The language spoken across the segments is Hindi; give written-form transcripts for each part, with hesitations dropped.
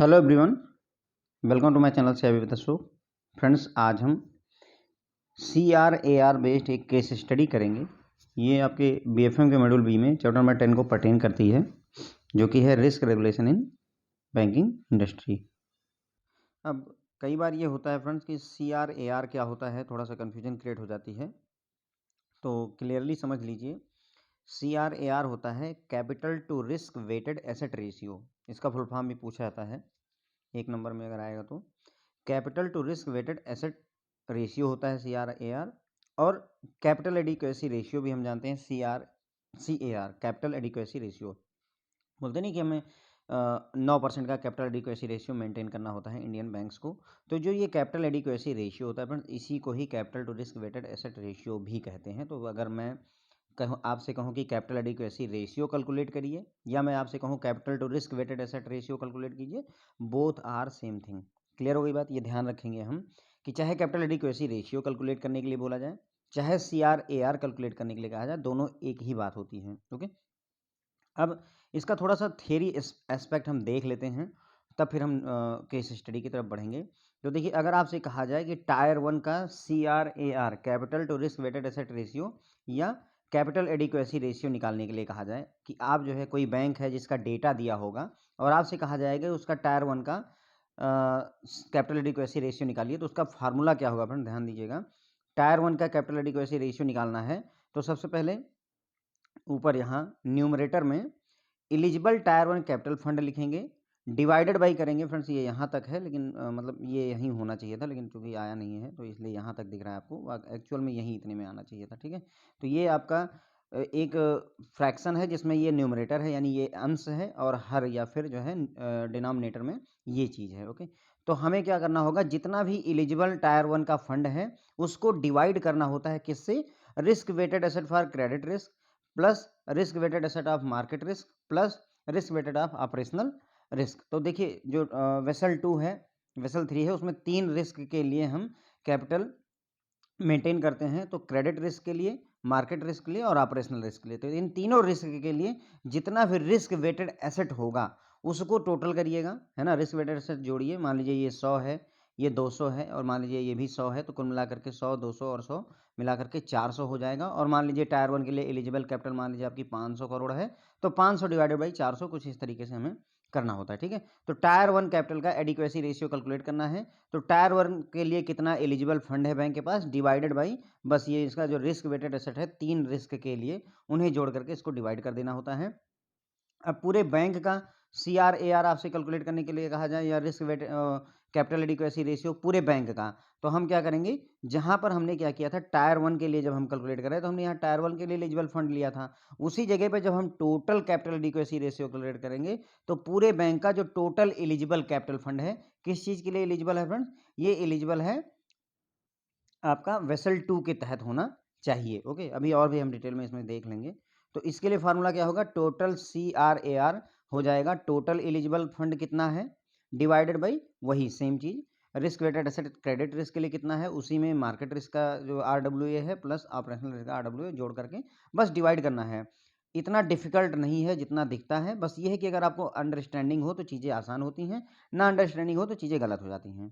Hello everyone, welcome to my channel से अभी शो। फ्रेंड्स, आज हम CRAR बेस्ड एक केस स्टडी करेंगे। ये आपके BFM के मॉड्यूल बी में चैप्टर नंबर 10 को पर्टेन करती है, जो कि है risk regulation in banking industry. अब कई बार ये होता है फ्रेंड्स कि CRAR क्या होता है, थोड़ा सा कन्फ्यूजन क्रिएट हो जाती है। तो क्लियरली समझ लीजिए, CRAR होता है capital to risk weighted asset ratio. इसका फुल फॉर्म भी पूछा जाता है, एक नंबर में अगर आएगा तो capital to risk weighted asset ratio होता है CRAR। और कैपिटल एडिक्वेसी रेशियो भी हम जानते हैं CAR, कैपिटल एडिक्वेसी रेशियो। बोलते नहीं कि हमें 9% का कैपिटल एडिक्वेसी रेशियो मेंटेन करना होता है इंडियन बैंक्स को। तो जो ये कैपिटल एडिक्वेसी रेशियो होता है फ्रेंड्स, इसी को ही capital to risk weighted asset ratio भी कहते हैं। तो अगर मैं आपसे कहूँ कि कैपिटल एडिक्वेसी रेशियो कैलकुलेट करिए, या मैं आपसे कहूँ capital to risk weighted asset ratio calculate कीजिए, both are same thing. Clear हो गई बात? ये ध्यान रखेंगे हम कि चाहे कैपिटल एडिक्वेसी रेशियो कैलकुलेट करने के लिए बोला जाए, चाहे CRAR कैलकुलेट करने के लिए कहा जाए, दोनों एक ही बात होती है। ओके, अब इसका थोड़ा सा थ्योरी एस्पेक्ट हम देख लेते हैं, तब फिर हम केस स्टडी की तरफ बढ़ेंगे। तो देखिए, अगर आपसे कहा जाए कि टायर 1 का CRAR, capital to risk weighted asset ratio या कैपिटल एडिक्वेसी रेशियो निकालने के लिए कहा जाए, कि आप जो है कोई बैंक है जिसका डेटा दिया होगा और आपसे कहा जाएगा उसका टायर 1 का कैपिटल एडिक्वेसी रेशियो निकालिए, तो उसका फार्मूला क्या होगा फ्रेंड, ध्यान दीजिएगा। टायर 1 का कैपिटल एडिक्वेसी रेशियो निकालना है तो सबसे पहले ऊपर यहाँ न्यूमरेटर में एलिजिबल टायर 1 कैपिटल फंड लिखेंगे, डिवाइडेड बाई करेंगे। फ्रेंड्स, ये यहाँ तक है, लेकिन मतलब ये यहीं होना चाहिए था, लेकिन चूंकि आया नहीं है तो इसलिए यहाँ तक दिख रहा है आपको। एक्चुअल में यहीं इतने में आना चाहिए था। ठीक है, तो ये आपका एक फ्रैक्शन है जिसमें ये न्यूमरेटर है, यानी ये अंश है, और हर या फिर जो है डिनोमिनेटर में ये चीज़ है। ओके, तो हमें क्या करना होगा, जितना भी एलिजिबल टायर 1 का फंड है उसको डिवाइड करना होता है किससे, risk weighted asset for credit risk plus risk weighted asset of market risk plus risk weighted of operational risk. तो देखिए, जो वेसल 2 है, वेसल 3 है, उसमें 3 रिस्क के लिए हम कैपिटल मेंटेन करते हैं। तो क्रेडिट रिस्क के लिए, मार्केट रिस्क के लिए और ऑपरेशनल रिस्क के लिए। तो इन तीनों रिस्क के लिए जितना भी रिस्क वेटेड एसेट होगा उसको टोटल करिएगा, है ना। रिस्क वेटेड एसेट जोड़िए, मान लीजिए ये 100 है, ये 200 है, और मान लीजिए ये भी 100 है, तो कुल मिलाकर के 100, 200 और 100 मिलाकर के 400 हो जाएगा। और मान लीजिए टायर 1 के लिए एलिजिबल कैपिटल मान लीजिए आपकी 500 करोड़ है, तो 500 डिवाइडेड बाई 400 कुछ इस तरीके से हमें करना होता है। ठीक है, तो टायर 1 कैपिटल का एडिक्वेसी रेशियो कैलकुलेट करना है। तो टायर 1 के लिए कितना एलिजिबल फंड है बैंक के पास, डिवाइडेड बाई बस ये इसका जो रिस्क वेटेड एसेट है 3 रिस्क के लिए, उन्हें जोड़ करके इसको डिवाइड कर देना होता है। अब पूरे बैंक का CRAR आपसे कैलकुलेट करने के लिए कहा जाए, या risk wait capital adequacy ratio पूरे बैंक का, तो हम क्या करेंगे, जहां पर हमने क्या किया था टायर 1 के लिए जब हम कैलकुलेट कर रहे, तो हमने यहाँ टायर 1 के लिए एलिजिबल फंड लिया था, उसी जगह पे जब हम total capital adequacy ratio calculate करेंगे तो पूरे बैंक का जो टोटल एलिजिबल कैपिटल फंड है, किस चीज के लिए एलिजिबल है फ्रेंड्स, ये एलिजिबल है आपका वेसल 2 के तहत होना चाहिए। ओके, अभी और भी हम डिटेल में इसमें देख लेंगे। तो इसके लिए फार्मूला क्या होगा, टोटल CRAR हो जाएगा, टोटल एलिजिबल फंड कितना है डिवाइडेड बाई वही सेम चीज, risk weighted asset credit risk के लिए कितना है, उसी में मार्केट रिस्क का जो RWA है प्लस ऑपरेशनल रिस्क का RWA जोड़ करके बस डिवाइड करना है। इतना डिफिकल्ट नहीं है जितना दिखता है, बस ये है कि अगर आपको अंडरस्टैंडिंग हो तो चीज़ें आसान होती हैं, ना अंडरस्टैंडिंग हो तो चीज़ें गलत हो जाती हैं।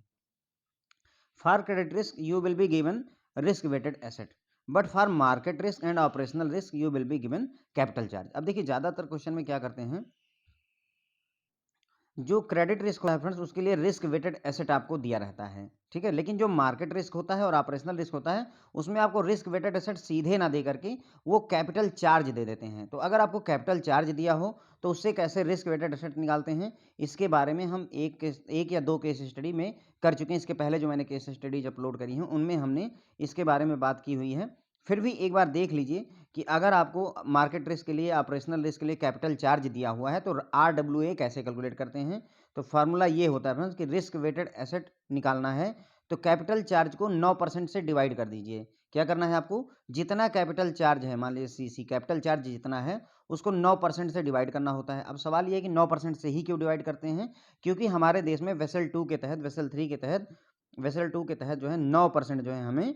For credit risk, you will be given risk-weighted asset, but for market risk and operational risk, you will be given capital charge। अब देखिए, ज्यादातर क्वेश्चन में क्या करते हैं, जो क्रेडिट रिस्क होता है फ्रेंड्स, उसके लिए रिस्क वेटेड एसेट आपको दिया रहता है। ठीक है, लेकिन जो मार्केट रिस्क होता है और ऑपरेशनल रिस्क होता है, उसमें आपको रिस्क वेटेड एसेट सीधे ना दे करके वो कैपिटल चार्ज दे देते हैं। तो अगर आपको कैपिटल चार्ज दिया हो तो उससे कैसे रिस्क वेटेड एसेट निकालते हैं, इसके बारे में हम एक या दो केस स्टडी में कर चुके हैं। इसके पहले जो मैंने केस स्टडीज अपलोड करी हैं उनमें हमने इसके बारे में बात की हुई है। फिर भी एक बार देख लीजिए कि अगर आपको मार्केट रिस्क के लिए, ऑपरेशनल रिस्क के लिए कैपिटल चार्ज दिया हुआ है तो RWA कैसे कैलकुलेट करते हैं। तो फार्मूला ये होता है फ्रेंड्स कि रिस्क वेटेड एसेट निकालना है तो कैपिटल चार्ज को 9% से डिवाइड कर दीजिए। क्या करना है आपको, जितना कैपिटल चार्ज है, मान लीजिए CC कैपिटल चार्ज जितना है उसको 9% से डिवाइड करना होता है। अब सवाल ये है कि 9% से ही क्यों डिवाइड करते हैं, क्योंकि हमारे देश में वेसल 2 के तहत, वेसल 3 के तहत, वेसल 2 के तहत जो है 9% जो है हमें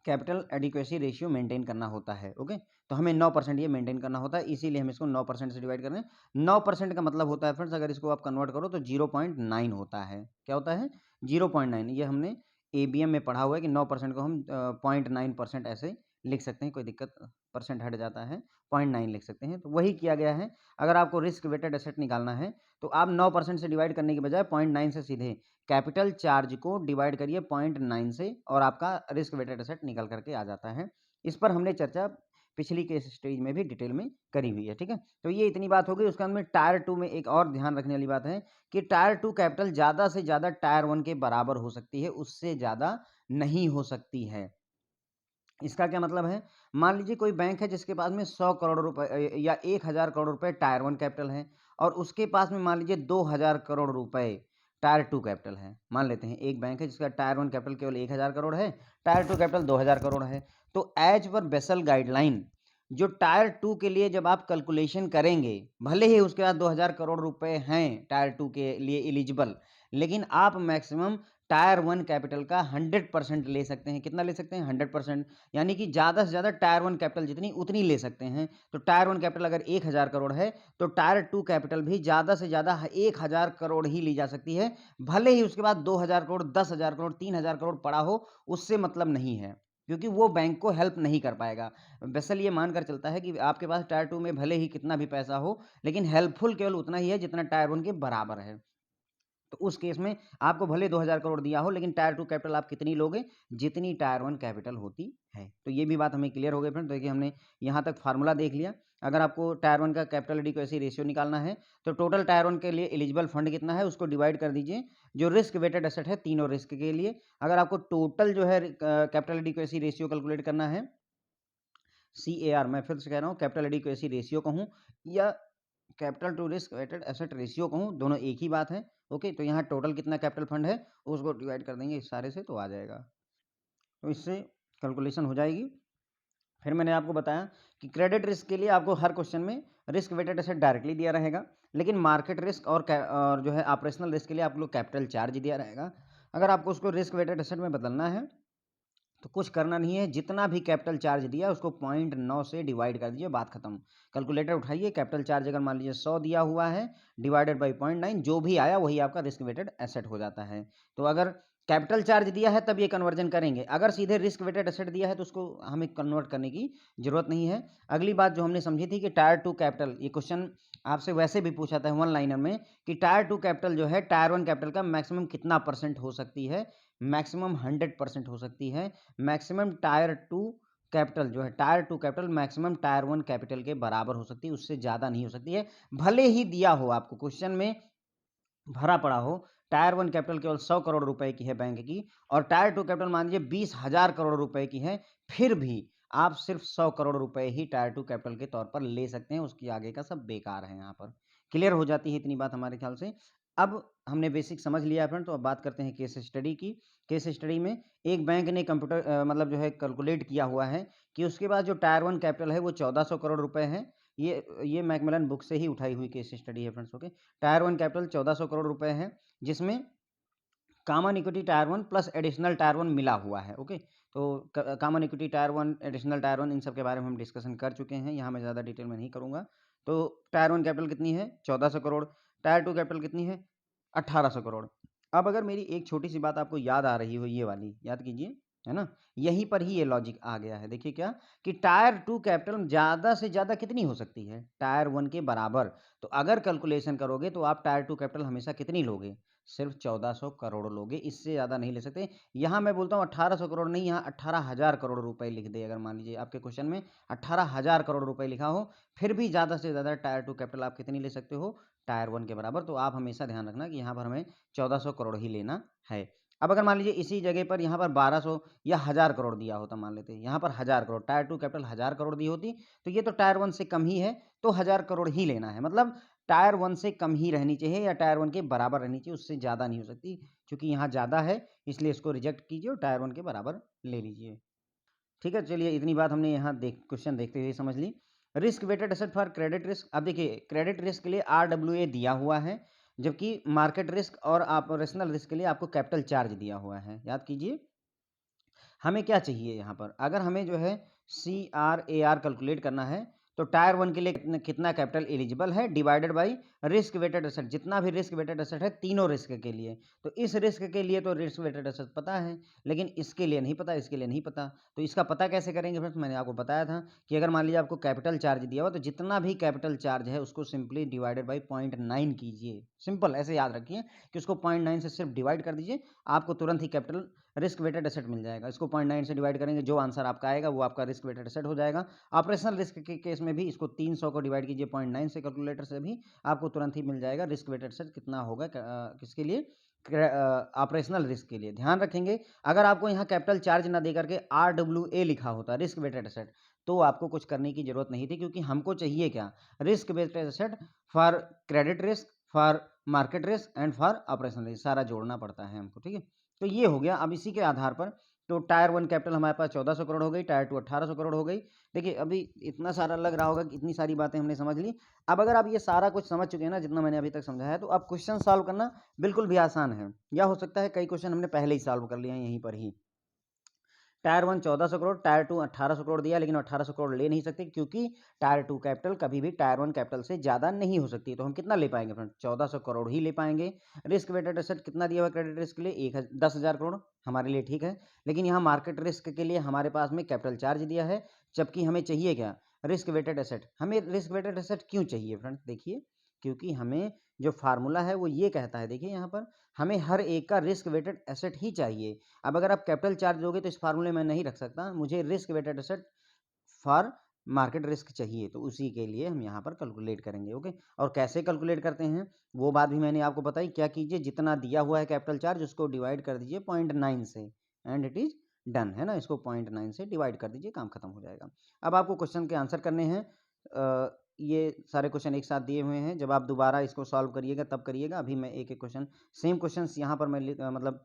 कैपिटल एडिक्वेसी रेशियो मेंटेन करना होता है। ओके, तो हमें 9% ये मेंटेन करना होता है, इसीलिए हम इसको 9% से डिवाइड कर रहे हैं। 9% का मतलब होता है फ्रेंड्स, अगर इसको आप कन्वर्ट करो तो 0.9 होता है। क्या होता है? 0.9। ये हमने एबीएम में पढ़ा हुआ है कि 9% को हम 0.9% ऐसे लिख सकते हैं, कोई दिक्कत, परसेंट हट जाता है, 0.9 लिख सकते हैं। तो वही किया गया है। अगर आपको रिस्क वेटेड एसेट निकालना है तो आप 9% से डिवाइड करने के बजाय 0.9 से सीधे कैपिटल चार्ज को डिवाइड करिए 0.9 से और आपका रिस्क वेटेड एसेट निकल करके आ जाता है। इस पर हमने चर्चा पिछली केस स्टडीज में भी डिटेल में करी हुई है। ठीक है, तो ये इतनी बात हो गई। उसके बाद में टायर 2 में एक और ध्यान रखने वाली बात है कि टायर 2 कैपिटल ज़्यादा से ज़्यादा टायर 1 के बराबर हो सकती है, उससे ज़्यादा नहीं हो सकती है। इसका क्या मतलब है? मान लीजिए कोई बैंक है जिसके पास में 100 करोड़ रुपए या 1000 करोड़ रुपए टायर 1 कैपिटल है और उसके पास में मान लीजिए 2000 करोड़ रुपए टायर 2 कैपिटल है। मान लेते हैं एक बैंक है जिसका टायर 1 कैपिटल केवल 1000 करोड़ है, टायर 2 कैपिटल 2000 करोड़ है। तो एज पर बेसल गाइडलाइन जो टायर 2 के लिए जब आप कैलकुलेशन करेंगे, भले ही उसके पास 2000 करोड़ रुपए हैं टायर 2 के लिए एलिजिबल, लेकिन आप मैक्सिमम टायर 1 कैपिटल का 100% ले सकते हैं। कितना ले सकते हैं? 100%। यानी कि ज़्यादा से ज़्यादा टायर 1 कैपिटल जितनी उतनी ले सकते हैं। तो टायर 1 कैपिटल अगर 1000 करोड़ है तो टायर 2 कैपिटल भी ज़्यादा से ज़्यादा 1000 करोड़ ही ली जा सकती है। भले ही उसके बाद 2000 करोड़, 10,000 करोड़, 3000 करोड़ पड़ा हो, उससे मतलब नहीं है, क्योंकि वो बैंक को हेल्प नहीं कर पाएगा। बेसल ये मानकर चलता है कि आपके पास टायर 2 में भले ही कितना भी पैसा हो, लेकिन हेल्पफुल केवल उतना ही है जितना टायर 1 के बराबर है। तो उस केस में आपको भले 2000 करोड़ दिया हो, लेकिन टायर 2 कैपिटल आप कितनी लोगे? जितनी टायर 1 कैपिटल होती है। तो ये भी बात हमें क्लियर हो गई फ्रेंड। देखिए हमने यहाँ तक फार्मूला देख लिया। अगर आपको टायर 1 का कैपिटल एडिक्वेसी रेशियो निकालना है तो टोटल टायर 1 के लिए एलिजिबल फंड कितना है उसको डिवाइड कर दीजिए जो रिस्क वेटेड एसेट है तीनों रिस्क के लिए। अगर आपको टोटल जो है कैपिटल एडिक्वेसी रेशियो कैलकुलेट करना है, CAR, मैं फिर से कह रहा हूँ, कैपिटल एडिक्वेसी रेशियो कहूँ या capital to risk weighted asset ratio कहूँ, दोनों एक ही बात है। ओके, तो यहाँ टोटल कितना कैपिटल फंड है उसको डिवाइड कर देंगे इस सारे से तो आ जाएगा। तो इससे कैलकुलेशन हो जाएगी। फिर मैंने आपको बताया कि क्रेडिट रिस्क के लिए आपको हर क्वेश्चन में रिस्क वेटेड एसेट डायरेक्टली दिया रहेगा, लेकिन मार्केट रिस्क और जो है ऑपरेशनल रिस्क के लिए आप लोग कैपिटल चार्ज दिया रहेगा। अगर आपको उसको रिस्क वेटेड एसेट में बदलना है तो कुछ करना नहीं है, जितना भी कैपिटल चार्ज दिया उसको 0.9 से डिवाइड कर दीजिए, बात खत्म। कैलकुलेटर उठाइए, कैपिटल चार्ज अगर मान लीजिए 100 दिया हुआ है डिवाइडेड बाई 0.9, जो भी आया वही आपका रिस्क वेटेड एसेट हो जाता है। तो अगर कैपिटल चार्ज दिया है तब ये कन्वर्जन करेंगे, अगर सीधे रिस्क वेटेड एसेट दिया है तो उसको हमें कन्वर्ट करने की जरूरत नहीं है। अगली बात जो हमने समझी थी कि टायर 2 कैपिटल, ये क्वेश्चन आपसे वैसे भी पूछा था वन लाइनर में कि टायर 2 कैपिटल जो है टायर 1 कैपिटल का मैक्सिमम कितना परसेंट हो सकती है? मैक्सिमम 100% हो सकती है। मैक्सिमम टायर 2 कैपिटल जो है tyre 2 capital maximum tyre 1 capital के बराबर हो सकती है, उससे ज़्यादा नहीं हो सकती है। भले ही दिया हो आपको क्वेश्चन में भरा पड़ा हो टायर 1 कैपिटल केवल 100 करोड़ रुपए की है बैंक की और टायर 2 कैपिटल मान लीजिए 20,000 करोड़ रुपए की है, फिर भी आप सिर्फ 100 करोड़ रुपए ही टायर 2 कैपिटल के तौर पर ले सकते हैं, उसकी आगे का सब बेकार है। यहाँ पर क्लियर हो जाती है इतनी बात हमारे ख्याल से। अब हमने बेसिक समझ लिया फ्रेंड, तो अब बात करते हैं केस स्टडी की। केस स्टडी में एक बैंक ने कंप्यूटर मतलब जो है कैलकुलेट किया हुआ है कि उसके पास जो टायर 1 कैपिटल है वो 1400 करोड़ रुपए है। ये मैकमिलन बुक से ही उठाई हुई केस स्टडी है friends. Okay, tyre 1 capital 1400 crore रुपए है, जिसमें common equity tyre 1 plus additional tyre 1 मिला हुआ है। ओके, तो common equity tyre 1, additional tyre 1, इन सब के बारे में हम डिस्कशन कर चुके हैं, यहाँ मैं ज़्यादा डिटेल में नहीं करूँगा। तो टायर 1 कैपिटल कितनी है? 1400 करोड़। टायर 2 कैपिटल कितनी है? 1800 करोड़। अब अगर मेरी एक छोटी सी बात आपको याद आ रही हो, ये वाली याद कीजिए, है ना? यहीं पर ही ये लॉजिक आ गया है। देखिए क्या कि टायर 2 कैपिटल ज़्यादा से ज़्यादा कितनी हो सकती है? टायर 1 के बराबर। तो अगर कैलकुलेशन करोगे तो आप टायर 2 कैपिटल हमेशा कितनी लोगे? सिर्फ 1400 करोड़ लोगे, इससे ज़्यादा नहीं ले सकते। यहाँ मैं बोलता हूँ 1800 करोड़ नहीं, यहाँ 18,000 करोड़ रुपए लिख दे। अगर मान लीजिए आपके क्वेश्चन में 18,000 करोड़ रुपए लिखा हो, फिर भी ज़्यादा से ज़्यादा टायर 2 कैपिटल आप कितनी ले सकते हो? टायर 1 के बराबर। तो आप हमेशा ध्यान रखना कि यहाँ पर हमें 1400 करोड़ ही लेना है। अब अगर मान लीजिए इसी जगह पर यहाँ पर 1200 या 1000 करोड़ दिया होता, मान लेते हैं यहाँ पर 1000 करोड़, टायर 2 कैपिटल 1000 करोड़ दी होती, तो ये तो टायर 1 से कम ही है, तो 1000 करोड़ ही लेना है। मतलब टायर 1 से कम ही रहनी चाहिए या टायर 1 के बराबर रहनी चाहिए, उससे ज़्यादा नहीं हो सकती। चूँकि यहाँ ज़्यादा है इसलिए इसको रिजेक्ट कीजिए और टायर 1 के बराबर ले लीजिए। ठीक है, चलिए इतनी बात हमने यहाँ क्वेश्चन देखते हुए समझ ली। Risk weighted asset for credit risk. अब देखिए क्रेडिट रिस्क के लिए RWA दिया हुआ है, जबकि मार्केट रिस्क और ऑपरेशनल रिस्क के लिए आपको कैपिटल चार्ज दिया हुआ है, याद कीजिए। हमें क्या चाहिए यहाँ पर, अगर हमें जो है CRAR कैलकुलेट करना है तो टायर 1 के लिए कितना कैपिटल एलिजिबल है divided by risk weighted asset, जितना भी रिस्क वेटेड एसेट है तीनों रिस्क के लिए। तो इस रिस्क के लिए तो रिस्क वेटेड एसेट पता है, लेकिन इसके लिए नहीं पता, इसके लिए नहीं पता। तो इसका पता कैसे करेंगे फ्रेंड्स, मैंने आपको बताया था कि अगर मान लीजिए आपको कैपिटल चार्ज दिया हुआ तो जितना भी कैपिटल चार्ज है उसको सिंपली डिवाइडेड बाई 0.9 कीजिए। सिंपल ऐसे याद रखिए कि उसको 0.9 से सिर्फ डिवाइड कर दीजिए, आपको तुरंत ही कैपिटल रिस्क वेटेड एसेट मिल जाएगा। इसको 0.9 से डिवाइड करेंगे, जो आंसर आपका आएगा वो आपका रिस्क वेटेड एसेट हो जाएगा। ऑपरेशनल रिस्क के केस में भी इसको 300 को डिवाइड कीजिए 0.9 से, कैलकुलेटर से भी आपको तुरंत ही मिल जाएगा रिस्क वेटेड एसेट कितना होगा, किसके लिए, ऑपरेशनल रिस्क के लिए। ध्यान रखेंगे अगर आपको यहाँ कैपिटल चार्ज ना दे करके RWA लिखा होता रिस्क वेटेड एसेट, तो आपको कुछ करने की जरूरत नहीं थी, क्योंकि हमको चाहिए क्या, risk weighted asset for credit risk, for market risk and for operational risk, सारा जोड़ना पड़ता है हमको। ठीक है, तो ये हो गया। अब इसी के आधार पर तो टायर 1 कैपिटल हमारे पास 1400 करोड़ हो गई, टायर 2 1800 करोड़ हो गई। देखिए अभी इतना सारा लग रहा होगा कि इतनी सारी बातें हमने समझ ली। अब अगर आप ये सारा कुछ समझ चुके हैं ना, जितना मैंने अभी तक समझाया है, तो अब क्वेश्चन सॉल्व करना बिल्कुल भी आसान है, या हो सकता है कई क्वेश्चन हमने पहले ही सॉल्व कर लिए हैं यहीं पर ही। टायर 1 1400 करोड़, टायर 2 1800 करोड़ दिया, लेकिन 1800 करोड़ ले नहीं सकते क्योंकि टायर 2 कैपिटल कभी भी टायर 1 कैपिटल से ज़्यादा नहीं हो सकती। तो हम कितना ले पाएंगे फ्रेंड, 1400 करोड़ ही ले पाएंगे। रिस्क वेटेड एसेट कितना दिया हुआ क्रेडिट रिस्क के लिए, 10,000 करोड़ हमारे लिए ठीक है। लेकिन यहाँ मार्केट रिस्क के लिए हमारे पास में कैपिटल चार्ज दिया है, जबकि हमें चाहिए क्या, रिस्क वेटेड एसेट। हमें रिस्क वेटेड एसेट क्यों चाहिए फ्रेंड, देखिए क्योंकि हमें जो फार्मूला है वो ये कहता है, देखिए यहाँ पर हमें हर एक का रिस्क वेटेड एसेट ही चाहिए। अब अगर आप कैपिटल चार्ज दोगे तो इस फार्मूले में नहीं रख सकता, मुझे risk weighted asset for market risk चाहिए, तो उसी के लिए हम यहाँ पर कैलकुलेट करेंगे। ओके, और कैसे कैलकुलेट करते हैं वो बात भी मैंने आपको बताई। क्या कीजिए, जितना दिया हुआ है कैपिटल चार्ज उसको डिवाइड कर दीजिए 0.9 से एंड इट इज डन, है ना। इसको 0.9 से डिवाइड कर दीजिए, काम खत्म हो जाएगा। अब आपको क्वेश्चन के आंसर करने हैं। ये सारे क्वेश्चन एक साथ दिए हुए हैं, जब आप दोबारा इसको सॉल्व करिएगा तब करिएगा। अभी मैं एक एक क्वेश्चन, सेम क्वेश्चन यहाँ पर मैं मतलब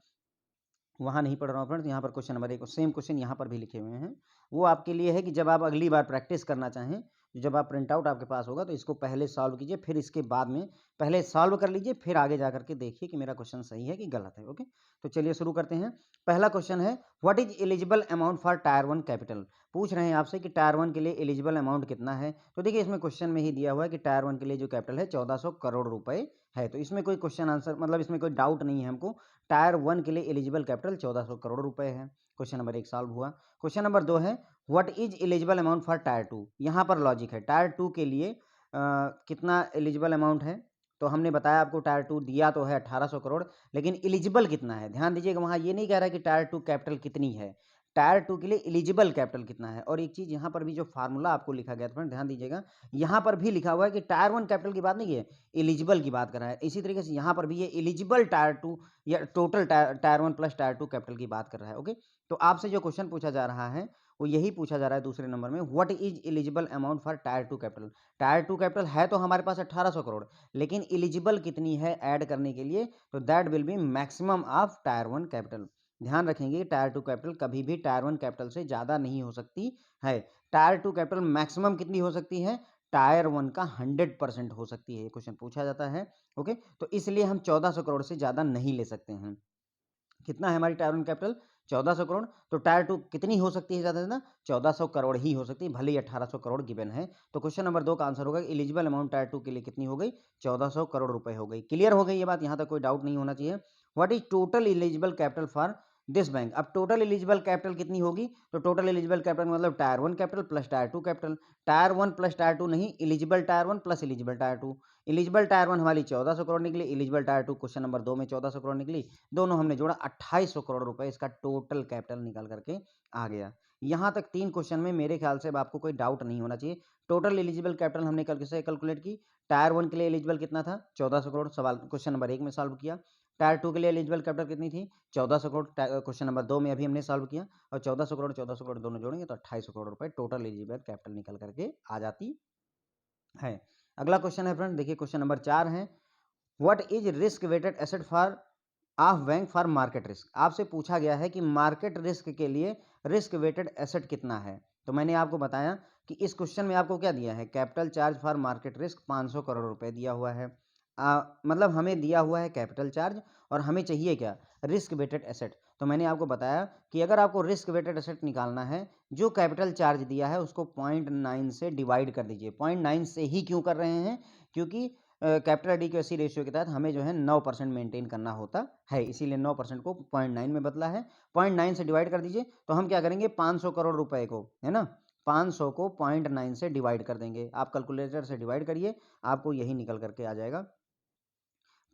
वहाँ नहीं पढ़ रहा हूँ फ्रेंड्स, यहाँ पर क्वेश्चन नंबर 1 सेम क्वेश्चन यहाँ पर भी लिखे हुए हैं। वो आपके लिए है कि जब आप अगली बार प्रैक्टिस करना चाहें, जब आप प्रिंट आउट आपके पास होगा तो इसको पहले सॉल्व कीजिए, फिर इसके बाद में पहले सॉल्व कर लीजिए, फिर आगे जा करके देखिए कि मेरा क्वेश्चन सही है कि गलत है। ओके, तो चलिए शुरू करते हैं। पहला क्वेश्चन है, what is eligible amount for tyre 1 capital. पूछ रहे हैं आपसे कि टायर 1 के लिए एलिजिबल अमाउंट कितना है। तो देखिए इसमें क्वेश्चन में ही दिया हुआ है कि टायर 1 के लिए जो कैपिटल है 1400 करोड़ रुपए है। तो इसमें कोई क्वेश्चन आंसर, मतलब इसमें कोई डाउट नहीं है हमको, टायर 1 के लिए एलिजिबल कैपिटल 1400 करोड़ रुपए है। क्वेश्चन नंबर 1 सॉल्व हुआ। क्वेश्चन नंबर 2 है, what is eligible amount for tyre 2। यहाँ पर लॉजिक है, टायर 2 के लिए कितना एलिजिबल अमाउंट है। तो हमने बताया आपको टायर 2 दिया तो है 1800 करोड़, लेकिन एलिजिबल कितना है। ध्यान दीजिएगा वहाँ ये नहीं कह रहा है कि टायर 2 कैपिटल कितनी है, टायर 2 के लिए एलिजिबल कैपिटल कितना है। और एक चीज़ यहाँ पर भी जो फार्मूला आपको लिखा गया था फ्रेंड, ध्यान दीजिएगा, यहाँ पर भी लिखा हुआ है कि टायर 1 कैपिटल की बात नहीं है, एलिजिबल की बात कर रहा है। इसी तरीके से यहाँ पर भी ये एलिजिबल टायर 2 या total tyre 1 plus tyre 2 capital की बात कर रहा है। ओके, तो आपसे जो क्वेश्चन पूछा जा रहा है वो यही पूछा जा रहा है दूसरे नंबर में, what is eligible amount for tyre 2 capital. Tyre 2 capital है तो हमारे पास 1800 करोड़, लेकिन एलिजिबल कितनी है ऐड करने के लिए, तो that will be maximum of tyre 1 capital. ध्यान रखेंगे टायर 2 कैपिटल कभी भी टायर 1 कैपिटल से ज़्यादा नहीं हो सकती है। टायर 2 कैपिटल मैक्सिमम कितनी हो सकती है, टायर 1 का 100% हो सकती है। क्वेश्चन पूछा जाता है। ओके, तो इसलिए हम 1400 करोड़ से ज़्यादा नहीं ले सकते हैं। कितना है हमारी टायर 1 कैपिटल, 1400 करोड़। तो टायर 2 कितनी हो सकती है ज़्यादा से ज़्यादा, 1400 करोड़ ही हो सकती है, भले ही 1800 करोड़ गिवन है। तो क्वेश्चन नंबर 2 का आंसर होगा एलिजिबल अमाउंट टायर 2 के लिए कितनी हो गई, 1400 करोड़ रुपए हो गई। क्लियर हो गई ये बात, यहाँ तक कोई डाउट नहीं होना चाहिए। What is total eligible capital for this bank. अब टोटल एलिजिबल कैपिटल कितनी होगी, तो टोटल एलिजिबल कैपिटल मतलब tyre 1 capital plus tyre 2 capital. Tyre 1 plus tyre 2 नहीं, eligible tyre 1 plus eligible tyre 2। Eligible tyre 1 हमारी 1400 करोड़ निकली, एलिजिबल टायर 2 क्वेश्चन नंबर 2 में 1400 करोड़ निकली, दोनों हमने जोड़ा 2800 करोड़ रुपए इसका टोटल कैपिटल निकल करके आ गया। यहाँ तक 3 क्वेश्चन में मेरे ख्याल से अब आपको कोई डाउट नहीं होना चाहिए। टोटल एलिजिबल कैपिटल हमने कैसे कैलकुलेट की, टायर 1 के लिए एलिजिबल कितना था, 1400 करोड़, सवाल क्वेश्चन नंबर 1 में सॉल्व किया। टायर 2 के लिए एलिजिबल कैपिटल कितनी थी, 1400 करोड़, क्वेश्चन नंबर 2 में अभी हमने सॉल्व किया। और 1400 करोड़ दोनों जोड़ेंगे तो 2800 करोड़ रुपए टोटल एलिजिबल कैपिटल निकल करके आ जाती है। अगला क्वेश्चन है फ्रेंड, देखिए क्वेश्चन नंबर 4 है, what is risk weighted asset for of bank for market risk. आपसे पूछा गया है कि मार्केट रिस्क के लिए रिस्क वेटेड एसेट कितना है। तो मैंने आपको बताया कि इस क्वेश्चन में आपको क्या दिया है, capital charge for market risk 500 crore रुपए दिया हुआ है। मतलब हमें दिया हुआ है कैपिटल चार्ज और हमें चाहिए क्या, रिस्क वेटेड एसेट। तो मैंने आपको बताया कि अगर आपको रिस्क वेटेड एसेट निकालना है, जो कैपिटल चार्ज दिया है उसको 0.9 से डिवाइड कर दीजिए। 0.9 से ही क्यों कर रहे हैं? क्योंकि कैपिटल एडिक्वेसी रेशियो के तहत हमें जो है 9% मेंटेन करना होता है, इसीलिए 9% को 0.9 में बदला है। 0.9 से डिवाइड कर दीजिए, तो हम क्या करेंगे 500 करोड़ रुपए को, है ना, 500 को 0.9 से डिवाइड कर देंगे। आप कैलकुलेटर से डिवाइड करिए, आपको यही निकल करके आ जाएगा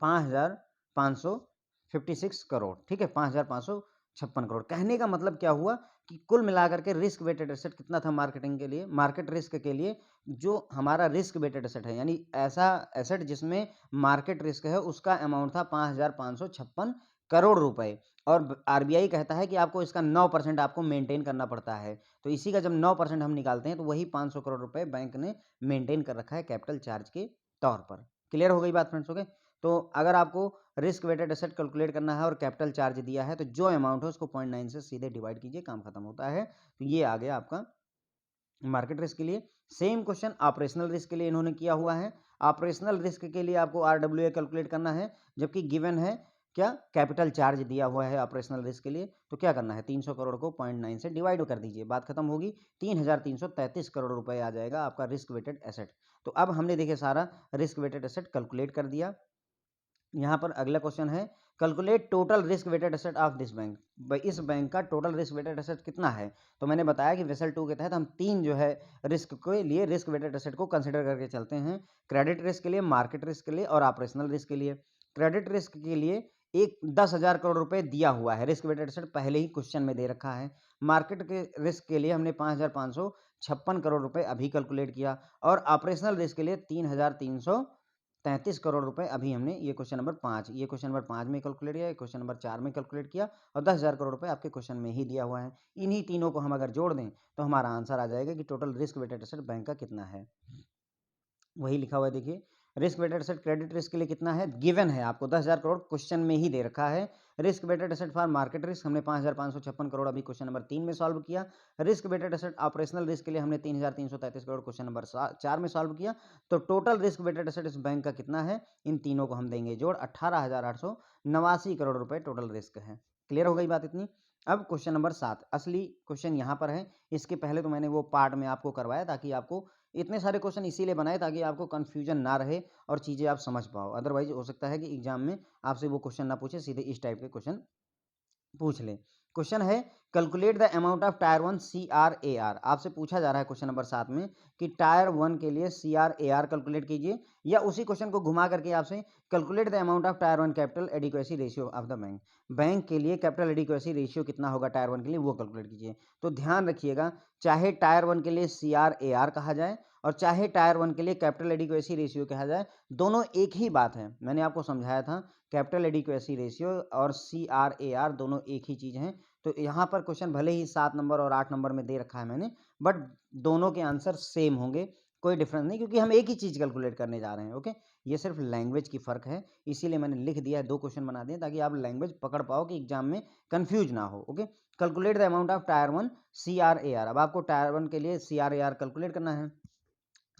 5,556 करोड़। ठीक है, 5,556 करोड़। कहने का मतलब क्या हुआ कि कुल मिलाकर के रिस्क वेटेड एसेट कितना था मार्केटिंग के लिए, मार्केट रिस्क के लिए, जो हमारा रिस्क वेटेड एसेट है, यानी ऐसा एसेट जिसमें मार्केट रिस्क है, उसका अमाउंट था 5,556 करोड़ रुपए। और आरबीआई कहता है कि आपको इसका 9% आपको मेंटेन करना पड़ता है। तो इसी का जब 9% हम निकालते हैं तो वही 500 करोड़ रुपए बैंक ने मेंटेन कर रखा है कैपिटल चार्ज के तौर पर। क्लियर हो गई बात फ्रेंड्स? ओके, तो अगर आपको रिस्क वेटेड एसेट कैलकुलेट करना है और कैपिटल चार्ज दिया है, तो जो अमाउंट है उसको 0.9 से सीधे डिवाइड कीजिए, काम खत्म होता है। तो ये आ गया आपका मार्केट रिस्क के लिए। सेम क्वेश्चन ऑपरेशनल रिस्क के लिए इन्होंने किया हुआ है। ऑपरेशनल रिस्क के लिए आपको आरडब्ल्यूए कैलकुलेट करना है, जबकि गिवन है क्या, कैपिटल चार्ज दिया हुआ है ऑपरेशनल रिस्क के लिए। तो क्या करना है, 300 करोड़ को 0.9 से डिवाइड कर दीजिए, बात खत्म होगी। 3,333 करोड़ रुपए आ जाएगा आपका रिस्क वेटेड एसेट। तो अब हमने देखिए सारा रिस्क वेटेड एसेट कैलकुलेट कर दिया। यहाँ पर अगला क्वेश्चन है, calculate total risk weighted asset of this bank. भाई इस बैंक का टोटल रिस्क वेटेड एसेट कितना है? तो मैंने बताया कि वेसल 2 के तहत हम 3 जो है रिस्क के लिए रिस्क वेटेड एसेट को कंसिडर करके चलते हैं। क्रेडिट रिस्क के लिए, मार्केट रिस्क के लिए और ऑपरेशनल रिस्क के लिए। क्रेडिट रिस्क के लिए एक 10,000 करोड़ रुपए दिया हुआ है, रिस्क वेटेड एसेट पहले ही क्वेश्चन में दे रखा है। मार्केट के रिस्क के लिए हमने 5,556 करोड़ रुपए अभी कैलकुलेट किया, और ऑपरेशनल रिस्क के लिए 3,333 करोड़ रुपए अभी हमने, ये क्वेश्चन नंबर 5, ये क्वेश्चन नंबर 5 में कैलकुलेट किया, क्वेश्चन नंबर 4 में कैलकुलेट किया, और 10,000 करोड़ रुपए आपके क्वेश्चन में ही दिया हुआ है। इन्हीं तीनों को हम अगर जोड़ दें तो हमारा आंसर आ जाएगा कि total risk weighted asset bank का कितना है। वही लिखा हुआ है देखिए, risk weighted asset credit risk के लिए कितना है, गिवन है आपको 10,000 करोड़ क्वेश्चन में ही दे रखा है। Risk weighted asset for market risk हमने 5,556 करोड़ अभी क्वेश्चन नंबर 3 में सॉल्व किया। Risk weighted asset operational risk के लिए हमने 3,333 करोड़ क्वेश्चन नंबर 4 में सॉल्व किया। तो टोटल रिस्क वेटेड एसेट इस बैंक का कितना है, इन तीनों को हम देंगे जोड़, 18,889 करोड़ रुपए टोटल रिस्क है। क्लियर हो गई बात इतनी? अब क्वेश्चन नंबर 7, असली क्वेश्चन यहाँ पर है। इसके पहले तो मैंने वो पार्ट में आपको करवाया, ताकि आपको इतने सारे क्वेश्चन इसीलिए बनाए ताकि आपको कंफ्यूजन ना रहे और चीज़ें आप समझ पाओ। अदरवाइज हो सकता है कि एग्जाम में आपसे वो क्वेश्चन ना पूछे, सीधे इस टाइप के क्वेश्चन पूछ ले। क्वेश्चन है, calculate the amount of tyre 1 CRAR। आपसे पूछा जा रहा है क्वेश्चन नंबर 7 में कि टायर 1 के लिए CRAR कैलकुलेट कीजिए, या उसी क्वेश्चन को घुमा करके आपसे calculate the amount of tyre 1 capital adequacy ratio of the bank. Bank के लिए कैपिटल एडिक्वेसी रेशियो कितना होगा टायर 1 के लिए, वो कैलकुलेट कीजिए। तो ध्यान रखिएगा, चाहे टायर 1 के लिए CRAR कहा जाए और चाहे टायर 1 के लिए कैपिटल एडिक्वेसी रेशियो कहा जाए, दोनों एक ही बात है। मैंने आपको समझाया था, कैपिटल एडिक्वेसी रेशियो और CRAR दोनों एक ही चीज़ हैं। तो यहाँ पर क्वेश्चन भले ही 7 नंबर और 8 नंबर में दे रखा है मैंने, बट दोनों के आंसर सेम होंगे, कोई डिफरेंस नहीं, क्योंकि हम एक ही चीज़ कैलकुलेट करने जा रहे हैं। ओके, ये सिर्फ लैंग्वेज की फ़र्क है, इसीलिए मैंने लिख दिया है, 2 क्वेश्चन बना दिए ताकि आप लैंग्वेज पकड़ पाओ कि एग्जाम में कन्फ्यूज ना हो। Okay, calculate the amount of tyre 1 CRAR। अब आपको टायर 1 के लिए CRAR कैलकुलेट करना है।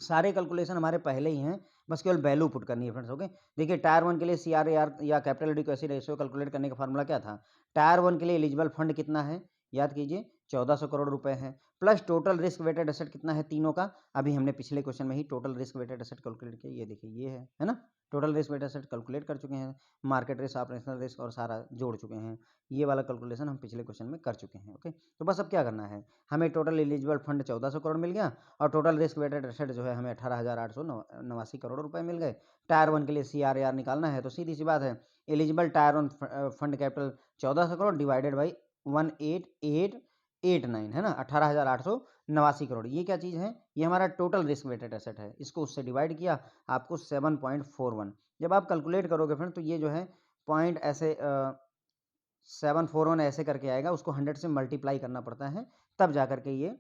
सारे कैलकुलेशन हमारे पहले ही हैं, बस केवल वैल्यू पुट करनी है फ्रेंड्स। ओके, देखिए टायर 1 के लिए CRAR या कैपिटल एडिक्वेसी रेशियो कैलकुलेट करने का फार्मूला क्या था? टायर 1 के लिए एलिजिबल फंड कितना है, याद कीजिए 1400 करोड़ रुपए है, plus total risk weighted asset कितना है तीनों का। अभी हमने पिछले क्वेश्चन में ही total risk weighted asset calculate किया, ये देखिए ये है ना, total risk weighted asset calculate कर चुके हैं, मार्केट रिस्क, ऑपरेशनल रिस्क और सारा जोड़ चुके हैं। ये वाला कैलकुलेशन हम पिछले क्वेश्चन में कर चुके हैं। ओके, तो बस अब क्या करना है, हमें टोटल एलिजिबल फंड 1400 करोड़ मिल गया, और टोटल रिस्क वेटेड एसेट जो है हमें 18,889 करोड़ रुपए मिल गए। टायर 1 के लिए CRAR निकालना है, तो सीधी सी बात है, eligible tyre 1 fund capital 1400 crore divided by 18889 है ना, 18,889 करोड़। ये क्या चीज़ है, ये हमारा टोटल रिस्क वेटेड एसेट है। इसको उससे डिवाइड किया, आपको 7.41। जब आप कैलकुलेट करोगे फ्रेंड, तो ये जो है पॉइंट ऐसे 741 ऐसे करके आएगा, उसको 100 से मल्टीप्लाई करना पड़ता है, तब जा करके ये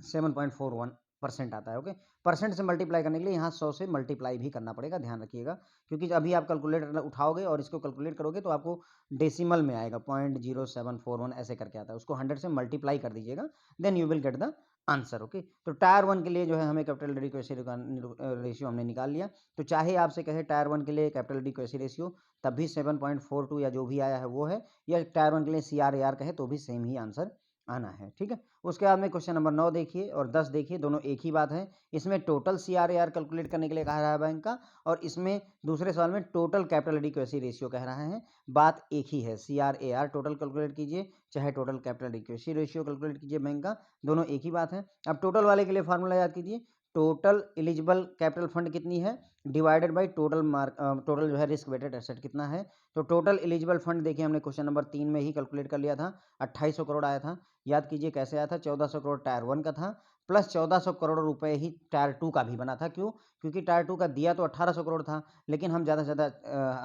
7.41% आता है। ओके, परसेंट से मल्टीप्लाई करने के लिए यहाँ 100 से मल्टीप्लाई भी करना पड़ेगा, ध्यान रखिएगा, क्योंकि अभी आप कैलकुलेटर उठाओगे और इसको कैलकुलेट करोगे तो आपको डेसिमल में आएगा, 0.0741 ऐसे करके आता है, उसको 100 से मल्टीप्लाई कर दीजिएगा, then you will get the answer. Okay, तो टायर 1 के लिए जो है हमें कैपिटल एडिक्वेसी रेशियो हमने निकाल लिया। तो चाहे आपसे कहे टायर 1 के लिए कैपिटल एडिक्वेसी रेशियो, तब भी 7.42 या जो भी आया है वो है, या टायर 1 के लिए CRAR कहे तो भी सेम ही आंसर आना है। ठीक है, उसके बाद में क्वेश्चन नंबर 9 देखिए और 10 देखिए, दोनों एक ही बात है। इसमें टोटल CRAR कैलकुलेट करने के लिए कहा रहा है बैंक का, और इसमें दूसरे सवाल में टोटल कैपिटल एडिक्वेसी रेशियो कह रहा है। बात एक ही है, CRAR टोटल कैलकुलेट कीजिए, चाहे total capital adequacy ratio calculate कीजिए बैंक का, दोनों एक ही बात है। अब टोटल वाले के लिए फार्मूला याद कीजिए, टोटल एलिजिबल कैपिटल फंड कितनी है डिवाइडेड बाय टोटल जो है रिस्क वेटेड एसेट कितना है। तो टोटल एलिजिबल फंड देखिए हमने क्वेश्चन नंबर 3 में ही कैलकुलेट कर लिया था, 2800 करोड़ आया था। याद कीजिए कैसे आया था, 1400 करोड़ टायर 1 का था, प्लस 1400 करोड़ रुपए ही टायर 2 का भी बना था। क्यों? क्योंकि टायर 2 का दिया तो 1800 करोड़ था, लेकिन हम ज़्यादा से ज़्यादा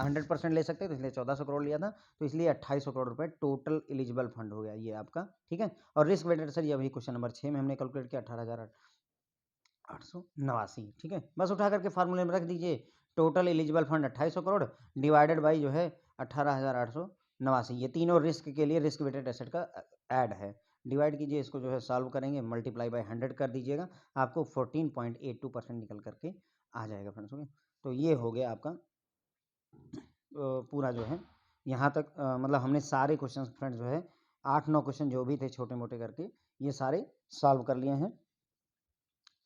100% ले सकते, तो इसलिए 1400 करोड़ लिया था, तो इसलिए 2800 करोड़ रुपए टोटल एलिजिबल फंड हो गया ये आपका। ठीक है, और रिस्क वेटेड सर ये अभी क्वेश्चन नंबर 6 में हमने कैलकुलेट किया 18,889। ठीक है, बस उठा करके फार्मूले में रख दीजिए, total eligible fund 2800 crore divided by जो है 18,889, ये तीनों रिस्क के लिए रिस्क वेटेड एसेट का ऐड है। डिवाइड कीजिए इसको, जो है सॉल्व करेंगे, मल्टीप्लाई बाय 100 कर दीजिएगा, आपको 14.82% निकल करके आ जाएगा फ्रेंड्स। ओके, तो ये हो गया आपका पूरा जो है यहाँ तक, मतलब हमने सारे क्वेश्चन फ्रेंड्स जो है 8-9 क्वेश्चन जो भी थे छोटे मोटे करके ये सारे सॉल्व कर लिए हैं।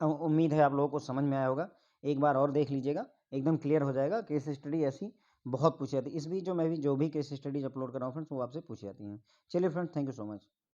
उम्मीद है आप लोगों को समझ में आया होगा, एक बार और देख लीजिएगा, एकदम क्लियर हो जाएगा। केस स्टडी ऐसी बहुत पूछी जाती है, इस बीच जो मैं भी जो भी केस स्टडीज अपलोड कर रहा हूँ फ्रेंड्स वो आपसे पूछी जाती हैं। चलिए friends, thank you so much.